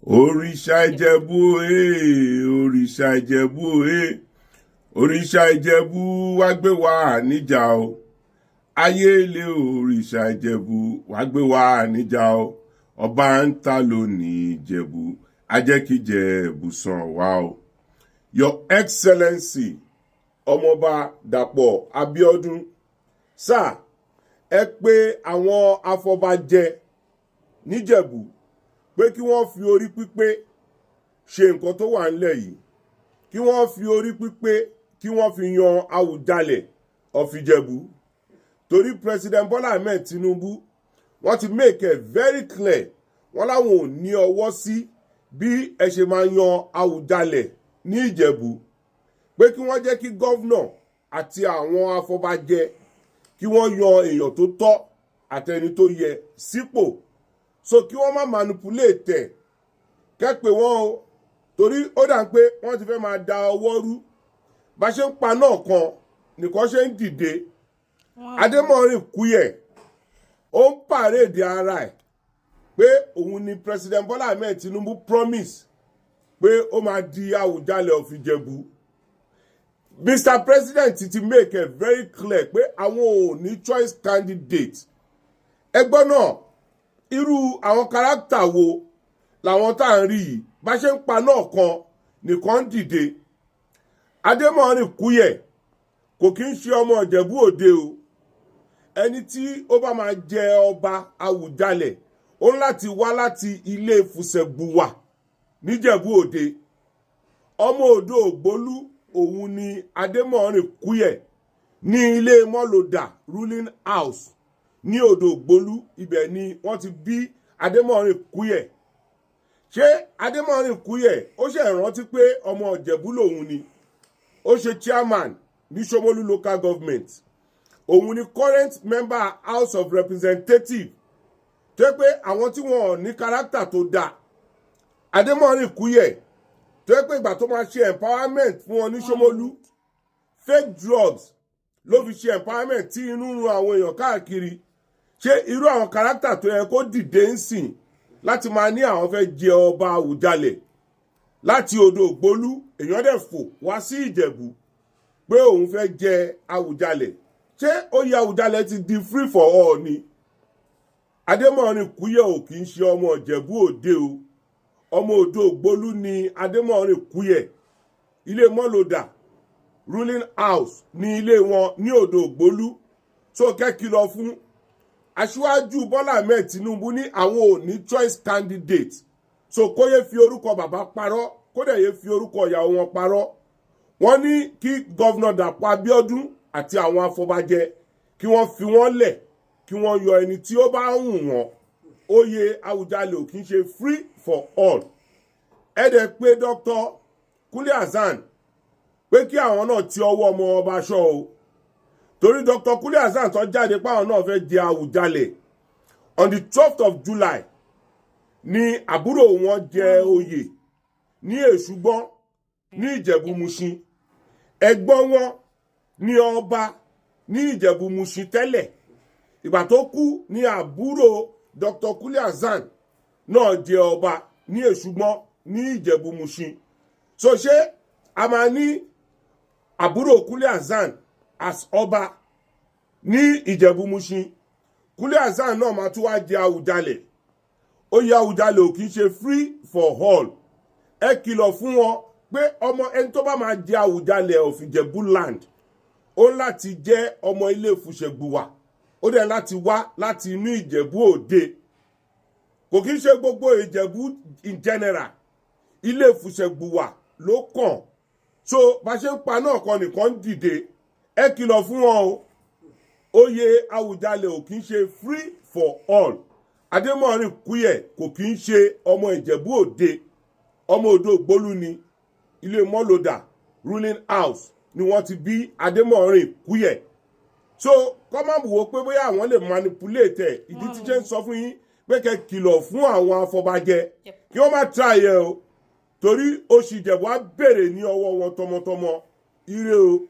Òrìṣà Ìjẹ̀bú òrìṣà Ìjẹ̀bú òrìṣà Ìjẹ̀bú wá gbé wa níjà o. Ayé ilé òrìṣà Ìjẹ̀bú wá gbé wa níjà o. Ọba ń ta lónìí Ìjẹ̀bú, ajẹ́kíjẹ̀bú sàn wá o. Your Excellency Ọmọọba Dàpọ̀ Abíọ́dún, sáà ẹ pé àwọn afọbajẹ níjẹ̀bú pé kí wọ́n fi orí pípé ṣe nǹkan tó wà nílẹ̀ yìí, kí wọ́n fi orí pípé kí wọ́n fi yan Awùjalẹ̀ of Ìjẹ̀bú. Torí President Bola Ahmed Tinubu wọ́n ti make it very clear, wọ́n láwọn ò ní ọwọ́ sí bí ẹ ṣe máa yan Awùjalẹ̀ ní Ìjẹ̀bú, pé kí wọ́n jẹ́ kí gọ́vnọ̀ àti àwọn afọbajẹ kí wọ́n yan èèyàn tó tọ́ àtẹni tó yẹ sípò, so kí wọ́n má manipulate ẹ̀ kẹ́pẹ́ wọn o, torí ó dà pé wọ́n ti fẹ́ máa da ọwọ́ rú. Bá ṣe ń pa náà kan nìkan ṣe ń dìde. Adémọ́rin Kúyẹ̀ ó ń pàréèdì ara ẹ̀ pé òun ni President Bola Ahmed Tinubu promise pé ó máa di Awùjalẹ̀ of Ìjẹ̀bú. Mr. President ti make it very clear pé àwọn ò ní choice candidate. Ẹgbọ́n náà irú àwọn kárátà wo làwọn tá à ń rí yìí? Bá ṣe ń pa náà kan nìkan ń dìde. Adémọ́rin Kúyẹ̀ kò kí ń ṣe ọmọ Ìjẹ̀bú Òde o. Ẹni tí ó bá máa jẹ ọba Awùjalẹ̀ ó ń láti wá láti ilé Fùsẹ̀gbùwà níjẹ̀bú Òde. Ọmọ Odò Ògbólú òun ni Adémọ́rin Kúyẹ̀ ní ilé Mọ́lòdà ruling house ní Odò Ògbólú, ibẹ̀ ni wọ́n ti bí Adémọ́rin Kúyẹ̀. Ṣé Adémọ́rin Kúyẹ̀ ó ṣe rántí pé ọmọ Ìjẹ̀bú lòun ni? Ó ṣe chairman ní Ṣómólú local government, òun ni current member House of Representatives, tó yẹ pé àwọn tí wọn ò ní kárátà tó dáa. Adémọ́rin Kúyẹ̀ tó yẹ pé ìgbà tó máa ṣe empowerment fún wọn ní Ṣómólú, fake drugs ló fi ṣe empowerment tí inú ń run àwọn èèyàn káàkiri. Ṣé irú àwọn kárátà tó yẹ kó dìde ń sìn láti máa ní àwọn fẹ́ jẹ ọba Awùjalẹ̀ láti Odò Ògbólú, èèyàn dẹ̀ fò wá sí Ìjẹ̀bú pé òun fẹ́ jẹ Awùjalẹ̀? Ṣé oyè Awùjalẹ̀ ti di free for all ni? Adémọ́rin Kúyẹ̀ ò kì í ṣe ọmọ Ìjẹ̀bú Òde o. Ọmọ Odò Ògbólú ni Adémọ́rin Kúyẹ̀. Ilé Mọ́lòdà ruling house ní ilé wọn ní Odò Ògbólú. So kẹ́kìlọ̀ fún Aṣíwájú Bọ́lá Ahmed Tinubu ní àwọn ò ní choice candidate. So kó yé fi orúkọ bàbá parọ́, kó dẹ̀ yé fi orúkọ ìyàwó wọn parọ́. Wọ́n ní kí Gọ́vnọ̀ Dàpọ̀ Abíọ́dún àti àwọn afọbajẹ kí wọ́n fi wọ́n lẹ̀, kí wọ́n yọ ẹni tí ó bá wù wọ́n. Oyè Awùjalẹ̀ ò kì í ṣe free for all. Ẹ dẹ̀ pé Dr. Kúnlé Hassan pé kí àwọn náà ti ọwọ́ ọmọ ọba ṣọ́ o. Torí Dr. Kúnlé Hassan tó jáde páwọn náà fẹ́ di Awùjalẹ̀. On the 12th of July ni àbúrò wọn jẹ oyè ní Èṣùgbọ́n ní Ìjẹ̀bú Mùṣin. Ẹ̀gbọ́n wọn ní ọba ní Ìjẹ̀bú Mùṣin tẹ́lẹ̀. Ìgbà tó kú ní àbúrò Dr. Kúnlé Hassan náà jẹ ọba ní Èṣùgbọ́n ní Ìjẹ̀bú Mùṣin. So ṣé a máa ní àbúrò Kúnlé Hassan as ọba ní Ìjẹ̀bú Mùṣin? Kúnlé Hassan náà máa tún wá jẹ Awùjalẹ̀. Oyè Awùjalẹ̀ ò kì í ṣe free for all. Ẹ kìlọ̀ fún wọn pé ọmọ ẹni tó bá máa jẹ Awùjalẹ̀ of Ìjẹ̀bú land ó ń láti jẹ́ ọmọ ilé Fùsẹ̀gbùwà, ó dẹ̀ láti wá láti inú Ìjẹ̀bú Òde. Kò kí ń ṣe gbogbo Ìjẹ̀bú in general, ilé Fùsẹ̀gbùwà ló kàn. So bá ṣe ń pa náà kan nìkan ń dìde. Ẹ kìlọ̀ fún wọn o. Oyè Awùjalẹ̀ ò kí ń ṣe free for all. Adémọ́rin Kúyẹ̀ kò kí ń ṣe ọmọ Ìjẹ̀bú Òde. Ọmọ Odò Ògbólú ni ilé Mọ́lòdà ruling house ni wọ́n ti bí Adémọ́rin Kúyẹ̀. So kọ́ máa wò ó pé bóyá àwọn lè manipulate ẹ̀. Ìdí tí jẹ́ ń sọ fún yín pé kẹ́ kìlọ̀ fún àwọn afọbajẹ kí wọ́n má try ẹ̀ o. Torí oṣù Ìjẹ̀bú á bèrè ní ọwọ́ wọn tọmọtọmọ. Ire o.